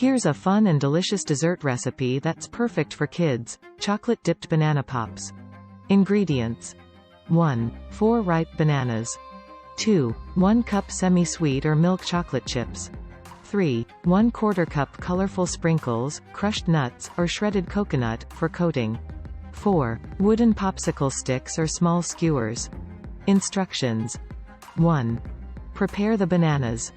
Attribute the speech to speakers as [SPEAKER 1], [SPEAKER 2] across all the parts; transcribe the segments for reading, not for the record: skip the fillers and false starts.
[SPEAKER 1] Here's a fun and delicious dessert recipe that's perfect for kids: chocolate-dipped banana pops. Ingredients: 1. 4 ripe bananas. 2. 1 cup semi-sweet or milk chocolate chips. 3. 1/4 cup colorful sprinkles, crushed nuts, or shredded coconut, for coating. 4. Wooden popsicle sticks or small skewers. Instructions. 1. Prepare the bananas.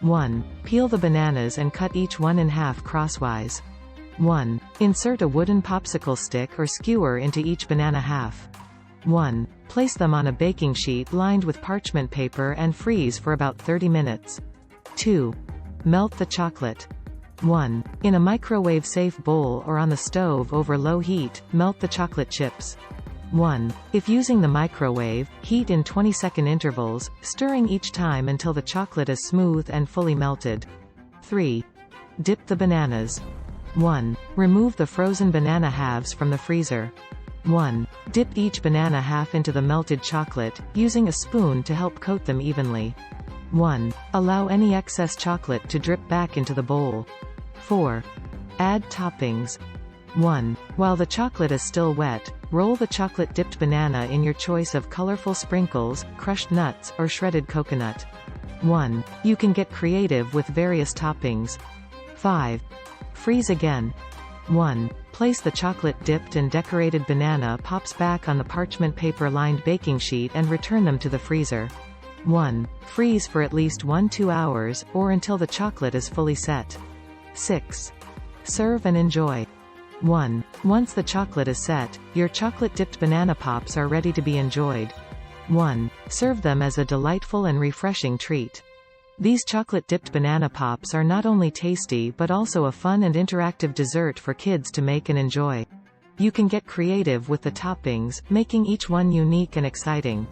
[SPEAKER 1] 1. Peel the bananas and cut each one in half crosswise. 1. Insert a wooden popsicle stick or skewer into each banana half. 1. Place them on a baking sheet lined with parchment paper and freeze for about 30 minutes. 2. Melt the chocolate. 1. In a microwave-safe bowl or on the stove over low heat, melt the chocolate chips. 1. If using the microwave, heat in 20-second intervals, stirring each time until the chocolate is smooth and fully melted. 3. Dip the bananas. 1. Remove the frozen banana halves from the freezer. 1. Dip each banana half into the melted chocolate, using a spoon to help coat them evenly. 1. Allow any excess chocolate to drip back into the bowl. 4. Add toppings. 1. While the chocolate is still wet, roll the chocolate-dipped banana in your choice of colorful sprinkles, crushed nuts, or shredded coconut. 1. You can get creative with various toppings. 5. Freeze again. 1. Place the chocolate-dipped and decorated banana pops back on the parchment paper-lined baking sheet and return them to the freezer. 1. Freeze for at least 1–2 hours, or until the chocolate is fully set. 6. Serve and enjoy. 1. Once the chocolate is set, your chocolate-dipped banana pops are ready to be enjoyed. 1. Serve them as a delightful and refreshing treat. These chocolate-dipped banana pops are not only tasty but also a fun and interactive dessert for kids to make and enjoy. You can get creative with the toppings, making each one unique and exciting.